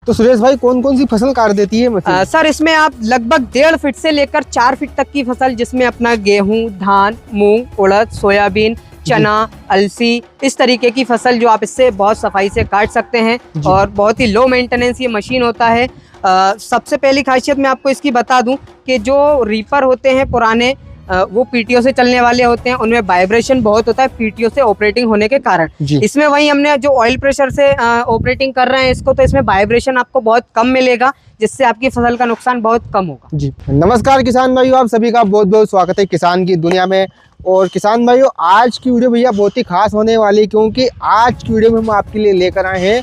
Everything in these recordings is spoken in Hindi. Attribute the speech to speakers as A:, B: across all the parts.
A: तो सुरेश भाई कौन कौन सी फसल काट देती है मशीन?
B: सर इसमें आप लगभग 1.5 फीट से लेकर 4 फीट तक की फसल, जिसमें अपना गेहूं, धान, मूंग, उड़द, सोयाबीन, चना, अलसी, इस तरीके की फसल जो आप इससे बहुत सफाई से काट सकते हैं और बहुत ही लो मेंटेनेंस ये मशीन होता है। सबसे पहली खासियत मैं आपको इसकी बता दूं कि जो रीपर होते हैं पुराने, वो पीटीओ से चलने वाले होते हैं, उनमें वाइब्रेशन बहुत होता है पीटीओ से ऑपरेटिंग होने के कारण। इसमें वही हमने जो ऑयल प्रेशर से ऑपरेटिंग कर रहे हैं इसको, तो इसमें वाइब्रेशन आपको बहुत कम मिलेगा, जिससे आपकी फसल का नुकसान बहुत कम होगा।
A: जी नमस्कार किसान भाइयों, आप सभी का बहुत बहुत स्वागत है किसान की दुनिया में। और किसान भाइयों, आज की वीडियो भैया बहुत ही खास होने वाली है, क्योंकि आज की वीडियो में हम आपके लिए लेकर आए हैं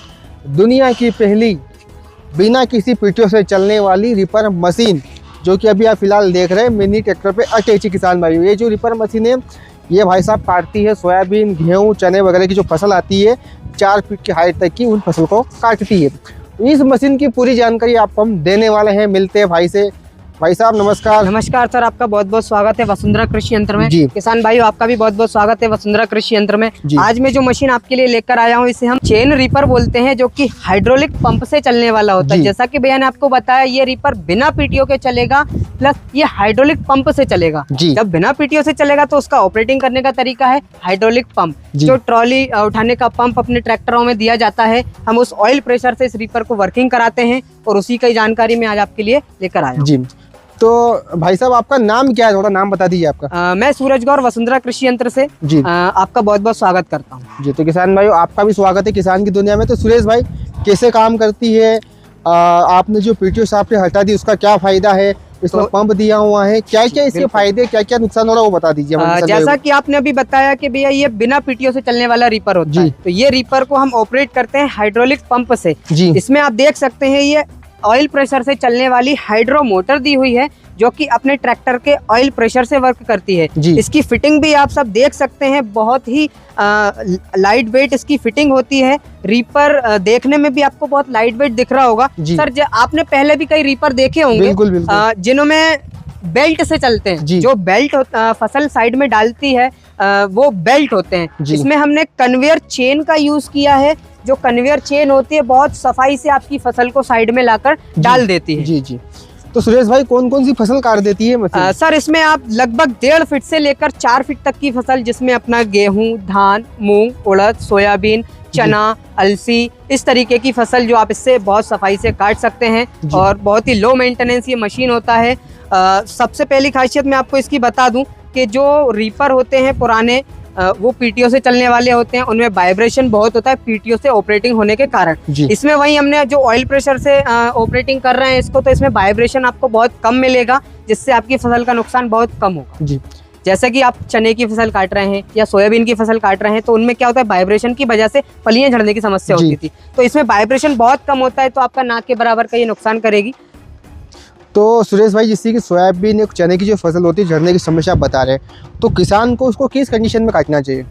A: दुनिया की पहली बिना किसी पीटीओ से चलने वाली रिपर मशीन, जो कि अभी आप फिलहाल देख रहे हैं मिनी ट्रैक्टर पे अटैची। किसान भाइयों, ये जो रिपर मशीन है ये भाई साहब काटती है सोयाबीन, गेहूं, चने वगैरह की जो फसल आती है 4 फीट की हाइट तक की, उन फसल को काटती है। इस मशीन की पूरी जानकारी आपको हम देने वाले हैं। मिलते हैं भाई से। भाई साहब नमस्कार।
B: नमस्कार सर, आपका बहुत बहुत स्वागत है वसुंधरा कृषि यंत्र में।
A: जी।
B: किसान भाइयों, आपका भी बहुत बहुत स्वागत है वसुंधरा कृषि यंत्र में। आज मैं जो मशीन आपके लिए लेकर आया हूँ इसे हम चेन रीपर बोलते हैं, जो कि हाइड्रोलिक पंप से चलने वाला होता है। जैसा कि भैया ने आपको बताया, ये रीपर बिना पीटीओ के चलेगा, प्लस ये हाइड्रोलिक पंप से चलेगा। जब बिना पीटीओ से चलेगा तो उसका ऑपरेटिंग करने का तरीका है हाइड्रोलिक पंप। जो ट्रॉली उठाने का पंप अपने ट्रैक्टरों में दिया जाता है, हम उस ऑयल प्रेशर से इस रीपर को वर्किंग कराते हैं और उसी की जानकारी मैं आज आपके लिए लेकर आया हूँ।
A: तो भाई साहब आपका नाम क्या है, थोड़ा नाम बता दीजिए आपका।
B: मैं सूरज गौर वसुंधरा कृषि यंत्र से आपका बहुत बहुत स्वागत करता हूँ।
A: जी, तो किसान भाइयों आपका भी स्वागत है किसान की दुनिया में। तो सुरेश भाई कैसे काम करती है, आपने जो पीटीओ से आपने हटा दी उसका क्या फायदा है, इसमें पंप दिया हुआ है, क्या क्या इसके फायदे, क्या क्या नुकसान हो रहा है वो बता दीजिए।
B: जैसा कि आपने अभी बताया कि भैया ये बिना पीटीओ से चलने वाला रीपर होता है, तो ये रीपर को हम ऑपरेट करते हैं हाइड्रोलिक पंप से। इसमें आप देख सकते हैं ये ऑयल प्रेशर से चलने वाली हाइड्रो मोटर दी हुई है, जो कि अपने ट्रैक्टर के ऑयल प्रेशर से वर्क करती है। इसकी फिटिंग भी आप सब देख सकते हैं, बहुत ही लाइट वेट इसकी फिटिंग होती है। रीपर देखने में भी आपको बहुत लाइट वेट दिख रहा होगा। सर आपने पहले भी कई रीपर देखे होंगे जिन्होंने बेल्ट से चलते हैं। जो बेल्ट फसल साइड में डालती है वो बेल्ट होते हैं। इसमें हमने कन्वेयर चेन का यूज किया है। जो कन्वेयर चेन होती है बहुत सफाई से आपकी फसल को साइड में लाकर डाल देती है।
A: जी। तो सुरेश भाई कौन कौन सी फसल काट देती है मशीन?
B: सर इसमें आप लगभग 1.5 फीट से लेकर 4 फीट तक की फसल, जिसमें अपना गेहूं, धान, मूंग, उड़द, सोयाबीन, चना, अलसी, इस तरीके की फसल जो आप इससे बहुत सफाई से काट सकते हैं और बहुत ही लो मेंटेनेंस ये मशीन होता है। सबसे पहली खासियत मैं आपको इसकी बता दूं कि जो रीपर होते हैं पुराने, वो पीटीओ से चलने वाले होते हैं, उनमें वाइब्रेशन बहुत होता है पीटीओ से ऑपरेटिंग होने के कारण। इसमें वही हमने जो ऑयल प्रेशर से ऑपरेटिंग कर रहे हैं इसको, तो इसमें वाइब्रेशन आपको बहुत कम मिलेगा, जिससे आपकी फसल का नुकसान बहुत कम होगा। जैसे कि आप चने की फसल काट रहे हैं या सोयाबीन की फसल काट रहे हैं, तो उनमें क्या होता है, वाइब्रेशन की वजह से फलियां झड़ने की समस्या होती थी, तो इसमें वाइब्रेशन बहुत कम होता है, तो आपका नाक के बराबर का ये नुकसान करेगी।
A: तो सुरेश भाई जैसे कि सोयाबीन या चने की जो फसल होती है झड़ने की समस्या बता रहे हैं, तो किसान को उसको किस कंडीशन में काटना चाहिए?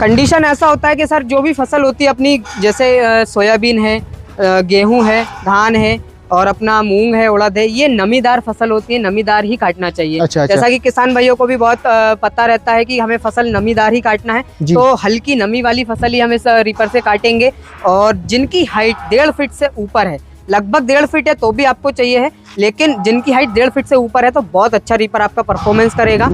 B: कंडीशन ऐसा होता है कि सर जो भी फसल होती है अपनी, जैसे सोयाबीन है, गेहूं है, धान है और अपना मूंग है, उड़द है, ये नमीदार फसल होती है, नमीदार ही काटना चाहिए। अच्छा। जैसा कि किसान भाइयों को भी बहुत पता रहता है कि हमें फसल नमीदार ही काटना है, तो हल्की नमी वाली फसल ही हम इस रीपर से काटेंगे। और जिनकी हाइट 1.5 फीट से ऊपर है, लगभग 1.5 फीट है तो भी आपको चाहिए है, लेकिन जिनकी हाइट 1.5 फीट से ऊपर है तो बहुत अच्छा रीपर आपका परफॉर्मेंस करेगा।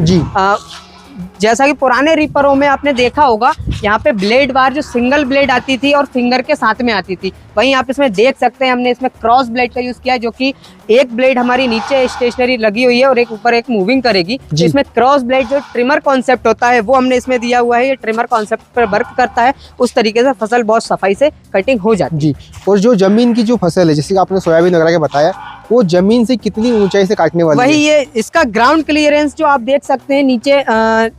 B: जैसा कि पुराने रीपरों में आपने देखा होगा, यहाँ पे ब्लेड बार जो सिंगल ब्लेड आती थी और फिंगर के साथ में आती थी, वहीं आप इसमें देख सकते हैं हमने इसमें क्रॉस ब्लेड का यूज किया है, जो कि एक ब्लेड हमारी नीचे स्टेशनरी लगी हुई है और एक ऊपर एक मूविंग करेगी। तो इसमें क्रॉस ब्लेड जो ट्रिमर कॉन्सेप्ट होता है वो हमने इसमें दिया हुआ है। ये ट्रिमर कॉन्सेप्ट पर वर्क करता है, उस तरीके से फसल बहुत सफाई से कटिंग हो जाती है।
A: और जो जमीन की जो फसल है, जैसे कि आपने सोयाबीन वगैरह का बताया, वो जमीन से कितनी ऊंचाई से काटने वाली
B: वही ये इसका ग्राउंड क्लियरेंस जो आप देख सकते हैं नीचे,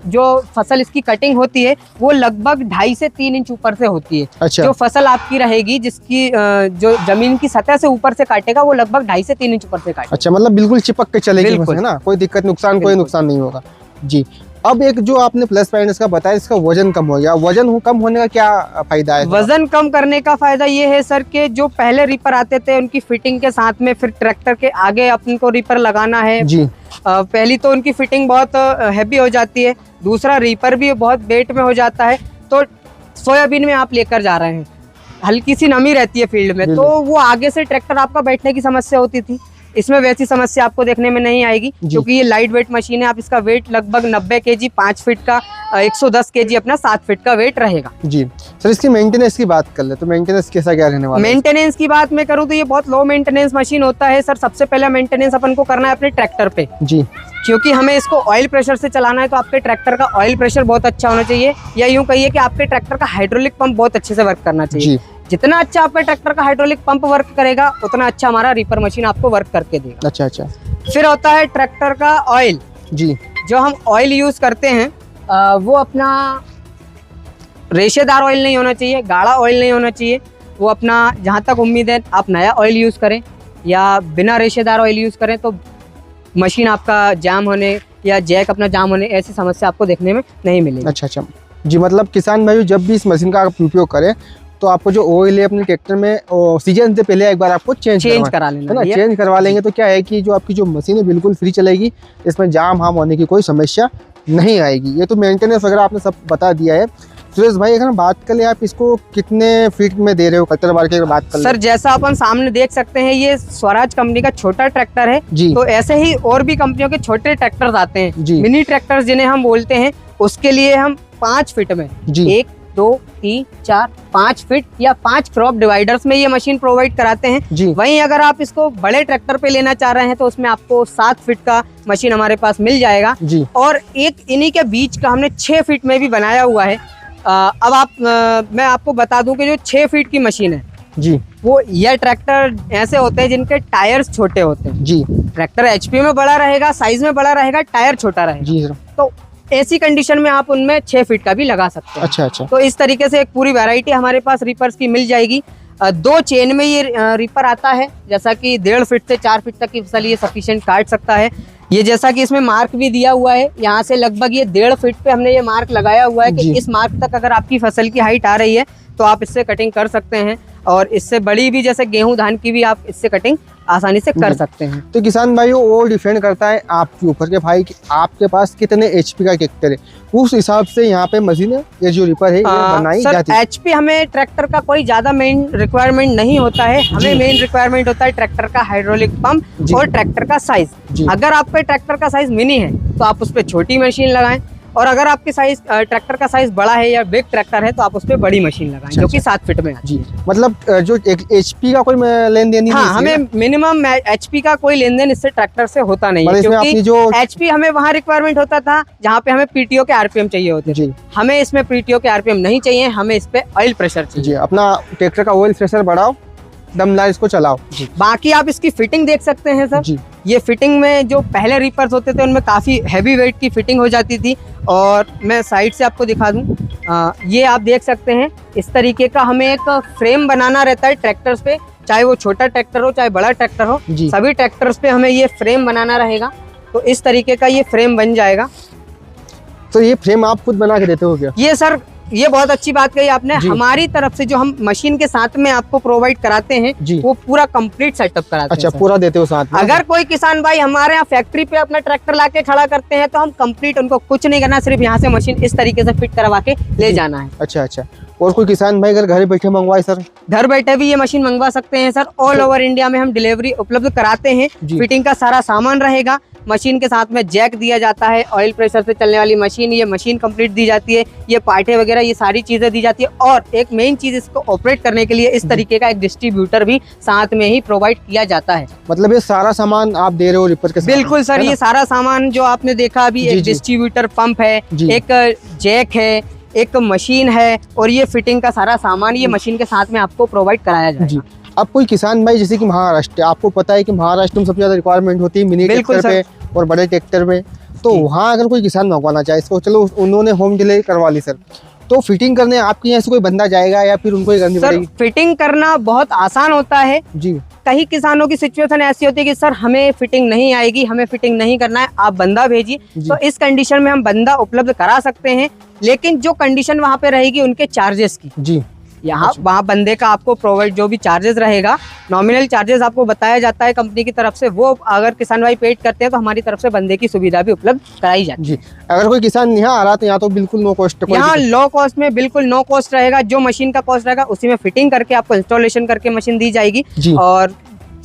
B: जो फसल इसकी कटिंग होती है वो लगभग 2.5 से 3 इंच ऊपर से होती है। अच्छा। जो फसल आपकी रहेगी, जिसकी जो जमीन की सतह से ऊपर से काटेगा, वो लगभग 2.5 से 3 इंच ऊपर से काटेगा।
A: अच्छा, मतलब बिल्कुल चिपक के चलेगी, है ना, कोई दिक्कत कोई नुकसान नहीं होगा। जी। अब एक जो आपने प्लस पॉइंट इसका बताया, इसका वजन कम हो गया। वजन कम होने का क्या फायदा है?
B: वजन कम करने का फायदा ये है सर कि जो पहले रीपर आते थे उनकी फिटिंग के साथ में फिर ट्रैक्टर के आगे अपन को रीपर लगाना है। पहली तो उनकी फिटिंग बहुत हैवी हो जाती है, दूसरा रीपर भी बहुत वेट में हो जाता है। तो सोयाबीन में आप लेकर जा रहे हैं हल्की सी नमी रहती है फील्ड में, तो वो आगे से ट्रैक्टर आपका बैठने की समस्या होती थी। इसमें वैसी समस्या आपको देखने में नहीं आएगी, क्योंकि ये लाइट वेट मशीन है। आप इसका वेट लगभग 90 kg, 5 फीट का 110 kg अपना 7 फीट का वेट रहेगा।
A: जी सर, इसकी मेंटेनेंस की बात कर ले तो मेंटेनेंस कैसा क्या रहने वाला है?
B: मेंटेनेंस की बात मैं करूँ तो ये बहुत लो मेंटेनेंस मशीन होता है सर। सबसे पहला मेंटेनेंस अपन को करना है अपने ट्रैक्टर पे जी, क्योंकि हमें इसको ऑयल प्रेशर से चलाना है, तो आपके ट्रैक्टर का ऑयल प्रेशर बहुत अच्छा होना चाहिए, या यूं कहिए कि आपके ट्रैक्टर का हाइड्रोलिक पंप बहुत अच्छे से वर्क करना चाहिए। जितना अच्छा आपका ट्रैक्टर का हाइड्रोलिक पंप वर्क करेगा, उतना अच्छा हमारा रीपर मशीन आपको वर्क करके देगा।
A: अच्छा अच्छा।
B: फिर होता है ट्रैक्टर का ऑयल
A: जी।
B: जो हम ऑयल यूज करते हैं वो अपना रेशेदार ऑयल नहीं होना चाहिए, गाढ़ा ऑयल नहीं होना चाहिए। वो अपना, जहाँ तक उम्मीद है आप नया ऑयल यूज करें या बिना रेशेदार ऑयल यूज करें, तो मशीन आपका जाम होने या जैक अपना जाम होने ऐसी समस्या आपको देखने में नहीं मिलेगी।
A: अच्छा अच्छा जी। मतलब किसान भाई जब भी इस मशीन का आप उपयोग करें तो आपको जो ऑयल है अपने ट्रैक्टर में सीजन से पहले एक बार आपको चेंज करा लेना है ना। चेंज करवा लेंगे तो क्या है कि जो आपकी जो मशीन है बिल्कुल फ्री चलेगी, इसमें जाम हाम होने की कोई समस्या नहीं आएगी। ये तो मेंटेनेंस वगैरह आपने सब बता दिया है। सुरेश भाई अगर बात करें आप इसको कितने फीट में दे रहे हो कटर बार की अगर बात करें?
B: सर जैसा अपन सामने देख सकते हैं, ये स्वराज कंपनी का छोटा ट्रैक्टर है जी। तो ऐसे ही और भी कंपनियों के छोटे ट्रैक्टर्स आते हैं जी, मिनी ट्रैक्टर्स जिन्हें हम बोलते हैं। उसके लिए हम 5 फीट में 1, 2, 3, 4, 5 फीट या 5 क्रॉप डिवाइडर्स में ये मशीन प्रोवाइड कराते हैं। वहीं अगर आप इसको बड़े ट्रैक्टर पे लेना चाह रहे हैं तो उसमें आपको 7 फीट का मशीन हमारे पास मिल जाएगा जी। और एक इन्हीं के बीच का हमने 6 फीट में भी बनाया हुआ है। अब मैं आपको बता दूं कि जो 6 फीट की मशीन है जी, वो यह ट्रैक्टर ऐसे होते हैं जिनके टायर्स छोटे होते हैं जी। ट्रैक्टर एचपी में बड़ा रहेगा, साइज में बड़ा रहेगा, टायर छोटा रहेगा जी। तो ऐसी कंडीशन में आप उनमें 6 फीट का भी लगा सकते हैं। अच्छा अच्छा। तो इस तरीके से एक पूरी वैरायटी हमारे पास रीपर्स की मिल जाएगी। 2 चेन में ये रीपर आता है, जैसा कि 1.5 फीट से 4 फीट तक की फसल ये सफिशिएंट काट सकता है। ये जैसा कि इसमें मार्क भी दिया हुआ है, यहाँ से लगभग ये 1.5 फीट पे हमने ये मार्क लगाया हुआ है कि इस मार्क तक अगर आपकी फसल की हाइट आ रही है तो आप इससे कटिंग कर सकते हैं। और इससे बड़ी भी, जैसे गेहूं धान की भी, आप इससे कटिंग आसानी से कर सकते हैं।
A: तो किसान भाइयों वो डिपेंड करता है आपके ऊपर के भाई कि आपके पास कितने एचपी का ट्रैक्टर है, उस हिसाब से यहाँ पे मशीन ये जो रीपर है ये बनाई जाती है।
B: एचपी हमें ट्रैक्टर का कोई ज्यादा मेन रिक्वायरमेंट नहीं होता है, हमें मेन रिक्वायरमेंट होता है ट्रैक्टर का हाइड्रोलिक पंप और ट्रैक्टर का साइज। अगर आपका ट्रैक्टर का साइज मिनी है तो आप उस पर छोटी मशीन लगाएं, और अगर आपके साइज ट्रैक्टर का साइज बड़ा है या बिग ट्रैक्टर है तो आप उस पर बड़ी मशीन लगाएं जो कि 7 फीट में आती है।
A: मतलब जो एचपी का कोई लेन देन नहीं है?
B: हमें मिनिमम एचपी का कोई लेन देन इससे ट्रैक्टर से होता नहीं है, क्योंकि जो एचपी हमें वहाँ रिक्वायरमेंट होता था जहाँ पे हमें पीटीओ के आरपीएम चाहिए होते थे। हमें इसमें पीटीओ के आरपीएम नहीं चाहिए, हमें इस पे ऑयल प्रेशर चाहिए।
A: अपना ट्रैक्टर का ऑयल प्रेशर बढ़ाओ, दमदार इसको चलाओ जी।
B: बाकी आप इसकी फिटिंग देख सकते हैं सर जी। ये फिटिंग में जो पहले रीपर्स होते थे उनमें काफी हैवी वेट की फिटिंग हो जाती थी, और मैं साइड से आपको दिखा दूं, ये आप देख सकते हैं इस तरीके का हमें एक फ्रेम बनाना रहता है ट्रैक्टर्स पे, चाहे वो छोटा ट्रैक्टर हो चाहे बड़ा ट्रैक्टर हो, सभी ट्रैक्टर्स पे हमें ये फ्रेम बनाना रहेगा। तो इस तरीके का ये फ्रेम बन जाएगा।
A: तो ये फ्रेम आप खुद बना के देते हो क्या?
B: ये सर, ये बहुत अच्छी बात कही आपने। हमारी तरफ से जो हम मशीन के साथ में आपको प्रोवाइड कराते हैं वो पूरा कंप्लीट सेटअप कराते हैं।
A: अच्छा, पूरा देते हो साथ में?
B: अगर कोई किसान भाई हमारे यहाँ फैक्ट्री पे अपना ट्रैक्टर लाके खड़ा करते हैं तो हम कंप्लीट उनको कुछ नहीं करना, सिर्फ यहाँ से मशीन इस तरीके से फिट करवा के ले जाना है।
A: अच्छा अच्छा। और कोई किसान भाई अगर घर बैठे मंगवाए सर?
B: घर बैठे भी ये मशीन मंगवा सकते हैं सर। ऑल ओवर इंडिया में हम डिलीवरी उपलब्ध कराते हैं। फिटिंग का सारा सामान रहेगा, मशीन के साथ में जैक दिया जाता है, ऑयल प्रेशर से चलने वाली मशीन, ये मशीन कंप्लीट दी जाती है, ये पार्टे वगैरह ये सारी चीजें दी जाती है। और एक मेन चीज, इसको ऑपरेट करने के लिए इस तरीके का एक डिस्ट्रीब्यूटर भी साथ में ही प्रोवाइड किया जाता है।
A: मतलब ये सारा सामान आप दे रहे हो रीपर के साथ?
B: बिल्कुल सर, ये सारा सामान जो आपने देखा अभी, एक डिस्ट्रीब्यूटर पंप है, एक जैक है, एक मशीन है, और ये फिटिंग का सारा सामान ये मशीन के साथ में आपको प्रोवाइड कराया जाएगा।
A: अब कोई किसान भाई जैसे कि महाराष्ट्र, आपको पता है कि महाराष्ट्र में सबसे ज्यादा रिक्वायरमेंट होती है मिनी ट्रैक्टर पे और बड़े ट्रैक्टर में, तो वहाँ अगर कोई किसान मंगवाना चाहे इसको, चलो उन्होंने होम डिलीवरी करवा ली सर, तो फिटिंग करने आपके यहाँ से कोई बंदा जाएगा या फिर उनको ही करनी पड़ेगी?
B: फिटिंग करना बहुत आसान होता है जी। कई किसानों की सिचुएशन ऐसी होती है कि सर हमें फिटिंग नहीं आएगी, हमें फिटिंग नहीं करना है, आप बंदा भेजिए। तो इस कंडीशन में हम बंदा उपलब्ध करा सकते हैं, लेकिन जो कंडीशन वहाँ पे रहेगी उनके चार्जेस की जी, यहाँ
A: अच्छा।
B: वहाँ बंदे का आपको प्रोवाइड जो भी चार्जेस रहेगा, नॉमिनल चार्जेस आपको बताया जाता है कंपनी की तरफ से, वो अगर किसान भाई पेड करते हैं तो हमारी तरफ से बंदे की सुविधा भी उपलब्ध कराई जाती है।
A: जी, अगर कोई किसान यहाँ आ रहा तो यहाँ तो बिल्कुल नो कॉस्ट,
B: यहाँ लो कॉस्ट में बिल्कुल नो कॉस्ट रहेगा। जो मशीन का कॉस्ट रहेगा उसी में फिटिंग करके आपको इंस्टॉलेशन करके मशीन दी जाएगी
A: जी।
B: और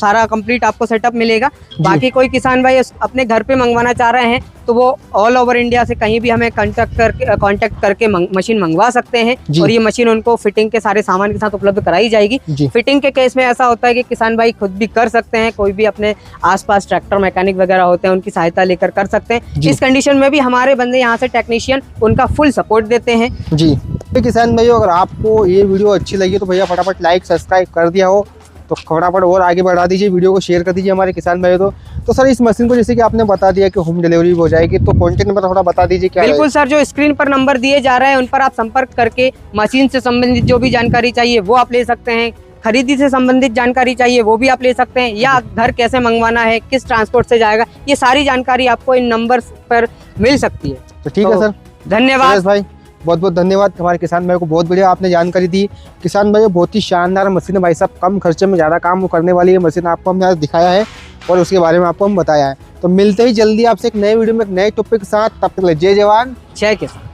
B: सारा कंप्लीट आपको सेटअप मिलेगा। बाकी कोई किसान भाई अपने घर पे मंगवाना चाह रहे हैं तो वो ऑल ओवर इंडिया से कहीं भी हमें कांटेक्ट करके मशीन मंगवा सकते हैं और ये मशीन उनको फिटिंग के सारे सामान के साथ उपलब्ध कराई जाएगी। फिटिंग के केस में ऐसा होता है कि किसान भाई खुद भी कर सकते हैं, कोई भी अपने आसपास ट्रैक्टर मैकेनिक वगैरह होते हैं उनकी सहायता लेकर कर सकते हैं। इस कंडीशन में भी हमारे बंदे यहाँ से टेक्नीशियन उनका फुल सपोर्ट देते हैं।
A: जी किसान भाइयों, अगर आपको ये वीडियो अच्छी लगी तो भैया फटाफट लाइक सब्सक्राइब कर दिया हो तो फटाफट और आगे बढ़ा दीजिए, वीडियो को शेयर कर दीजिए हमारे किसान भाइयों। तो सर इस मशीन को जैसे कि आपने बता दिया कि होम डिलीवरी हो जाएगी, तो कॉन्टैक्ट नंबर थोड़ा बता दीजिए क्या?
B: बिल्कुल सर, जो स्क्रीन पर नंबर दिए जा रहे हैं उन पर आप संपर्क करके मशीन से संबंधित जो भी जानकारी चाहिए वो आप ले सकते हैं, खरीदी से संबंधित जानकारी चाहिए वो भी आप ले सकते हैं, या घर कैसे मंगवाना है, किस ट्रांसपोर्ट से जाएगा, ये सारी जानकारी आपको इन नंबर पर मिल सकती है।
A: तो ठीक है सर,
B: धन्यवाद
A: भाई, बहुत बहुत धन्यवाद। हमारे किसान भाई को बहुत बढ़िया आपने जानकारी दी। किसान भाई बहुत ही शानदार मशीन है भाई साहब, कम खर्चे में ज़्यादा काम करने वाली ये मशीन आपको हमने आज दिखाया है और उसके बारे में आपको हम बताया है। तो मिलते ही जल्दी आपसे एक नए वीडियो में एक नए टॉपिक के साथ, तब तक जय जवान
B: जय किसान।